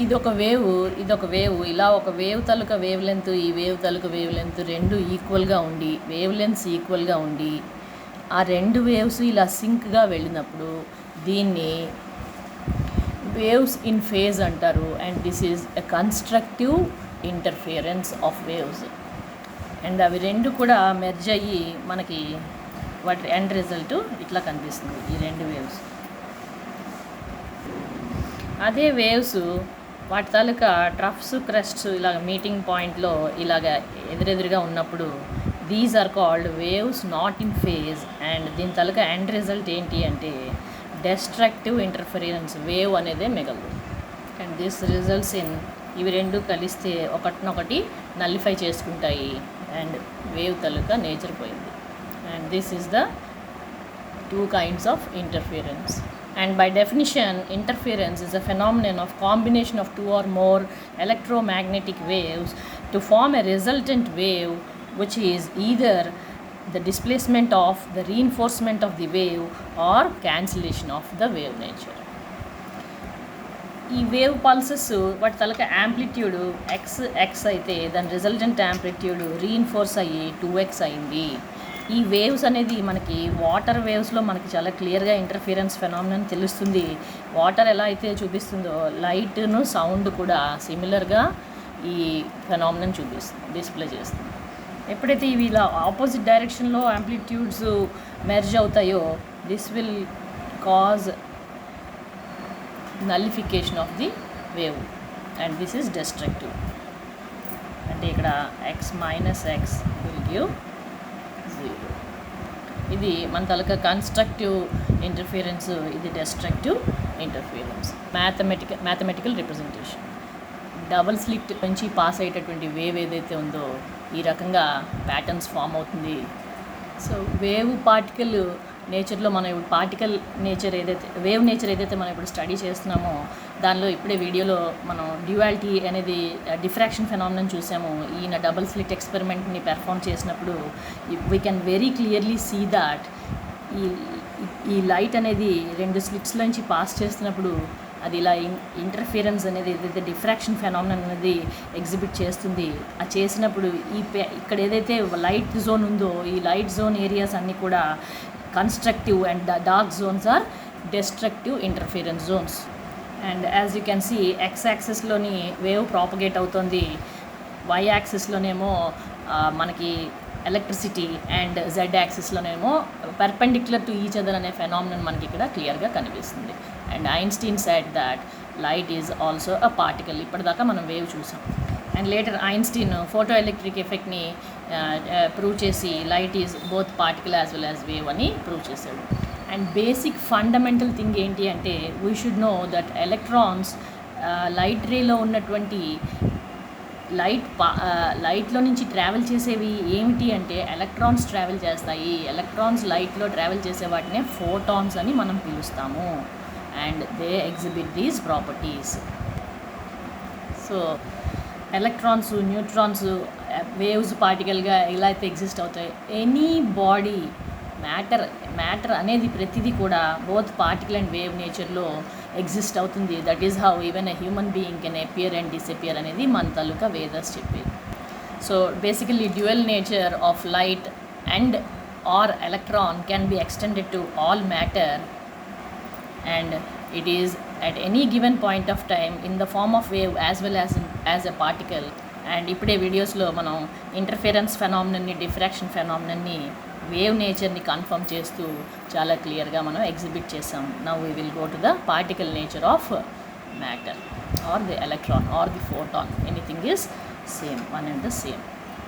ఇదొక వేవ్ ఇలా ఒక వేవ్ తాలూకా వేవ్ లెంత్ ఈ వేవ్ తాలూకా వేవ్ లెంత్ రెండు ఈక్వల్గా ఉండి వేవ్ లెంత్స్ ఈక్వల్గా ఉండి ఆ రెండు వేవ్స్ ఇలా సింక్గా వెళ్ళినప్పుడు దీన్ని వేవ్స్ ఇన్ ఫేజ్ అంటారు. And this is a constructive interference of waves. And అవి రెండు కూడా మెర్జ్ అయ్యి మనకి వాటి ఎండ్ రిజల్ట్ ఇట్లా కనిపిస్తుంది, ఈ రెండు వేవ్స్. అదే వేవ్స్ వాటి తాలూకా ట్రఫ్స్ క్రెస్ట్స్ ఇలాగ మీటింగ్ పాయింట్లో ఇలాగ ఎదురెదురుగా ఉన్నప్పుడు these are called waves not in phase. And దీని తాలూకా ఎండ్ రిజల్ట్ ఏంటి అంటే డెస్ట్రక్టివ్ ఇంటర్ఫిరెన్స్, వేవ్ అనేదే మిగలదు. అండ్ దిస్ రిజల్ట్స్ ఇన్ ఇవి రెండు కలిస్తే ఒకటినొకటి నల్లిఫై చేసుకుంటాయి అండ్ వేవ్ తాలూకా నేచర్ పోయింది. And this is the two kinds of interference. And by definition, interference is a phenomenon of combination of two or more electromagnetic waves to form a resultant wave, which is either the displacement of the reinforcement of the wave or cancellation of the wave nature. ఈ wave pulses వాటి తలక amplitude X అయితే దాని resultant amplitude reinforce అయ్యి 2x అయింది. ఈ waves అనేది మనకి వాటర్ వేవ్స్లో మనకి చాలా క్లియర్గా ఇంటర్ఫిరెన్స్ ఫెనామినన్ తెలుస్తుంది. వాటర్ ఎలా అయితే చూపిస్తుందో లైట్ను సౌండ్ కూడా సిమిలర్గా ఈ ఫెనామినన్ డిస్ప్లే చేస్తుంది. ఎప్పుడైతే ఇవి ఇలా ఆపోజిట్ డైరెక్షన్లో యాంప్లిట్యూడ్స్ మెర్జ్ అవుతాయో this will cause nullification of the wave and this is destructive. అంటే ఇక్కడ x minus X will give 0. ఇది మన తాలూకా కన్స్ట్రక్టివ్ ఇంటర్ఫిరెన్స్, ఇది destructive interference. Mathematical representation. Double slit నుంచి పాస్ అయ్యేటటువంటి వేవ్ ఏదైతే ఉందో ఈ రకంగా ప్యాటర్న్స్ ఫామ్ అవుతుంది. సో వేవ్ పార్టికల్ నేచర్లో మనం ఇప్పుడు పార్టికల్ నేచర్ ఏదైతే వేవ్ నేచర్ ఏదైతే మనం ఇప్పుడు స్టడీ చేస్తున్నామో దానిలో ఇప్పుడే వీడియోలో మనం డ్యూయాలిటీ అనేది డిఫ్రాక్షన్ ఫెనామినన్ చూసాము. ఈయన డబుల్ స్లిట్ ఎక్స్పెరిమెంట్ని పెర్ఫామ్ చేసినప్పుడు we can very clearly see that ఈ లైట్ అనేది రెండు స్లిట్స్లోంచి పాస్ చేస్తున్నప్పుడు అది ఇలా ఇంటర్ఫిరెన్స్ అనేది ఏదైతే డిఫ్రాక్షన్ ఫెనామినన్ అనేది ఎగ్జిబిట్ చేస్తుంది. అది చేసినప్పుడు ఇక్కడ ఏదైతే లైట్ జోన్ ఉందో ఈ లైట్ జోన్ ఏరియాస్ అన్నీ కూడా constructive and dark zones are destructive interference zones. And as you can see X యాక్సిస్లోని వేవ్ ప్రాపగేట్ అవుతుంది, వై యాక్సిస్లోనేమో మనకి ఎలక్ట్రిసిటీ అండ్ జెడ్ యాక్సిస్లోనేమో పర్పెండిక్యులర్ టు ఈచ్ అదర్ అనే ఫెనామినన్ మనకి ఇక్కడ క్లియర్గా కనిపిస్తుంది. And Einstein said that light is also a particle. ఇప్పటిదాకా మనం వేవ్ చూసాం. And later Einstein photo electric ఎఫెక్ట్ని ప్రూవ్ చేసి light is both particle as well as wave అని ప్రూవ్ చేశాడు. అండ్ బేసిక్ ఫండమెంటల్ థింగ్ ఏంటి అంటే we should know that electrons light రేలో ఉన్నటువంటి లైట్లో నుంచి ట్రావెల్ చేసేవి ఏమిటి అంటే ఎలక్ట్రాన్స్ ట్రావెల్ చేస్తాయి. ఎలక్ట్రాన్స్ లైట్లో ట్రావెల్ చేసే వాటినే ఫోటాన్స్ అని మనం పిలుస్తాము. And they exhibit these properties. So electrons neutrons waves పార్టికల్గా ఎలా అయితే ఎగ్జిస్ట్ అవుతాయి, ఎనీ బాడీ మ్యాటర్ అనేది ప్రతిదీ కూడా బోత్ పార్టికల్ అండ్ వేవ్ నేచర్లో ఎగ్జిస్ట్ అవుతుంది. That is how even a human being can appear and disappear అనేది మన తాలూకా వేదర్స్ చెప్పేది. So basically dual nature of light and or electron can be extended to all matter and it is at any given point of time in the form of wave as well as a particle. And ఇప్పుడే వీడియోస్లో మనం interference ఫెనామినన్ని diffraction ఫెనామినన్ని wave నేచర్ని confirm చేస్తూ చాలా క్లియర్గా మనం ఎగ్జిబిట్ చేసాం. Now we will go to the particle nature of matter or the electron or the photon. Anything is same, one and the same.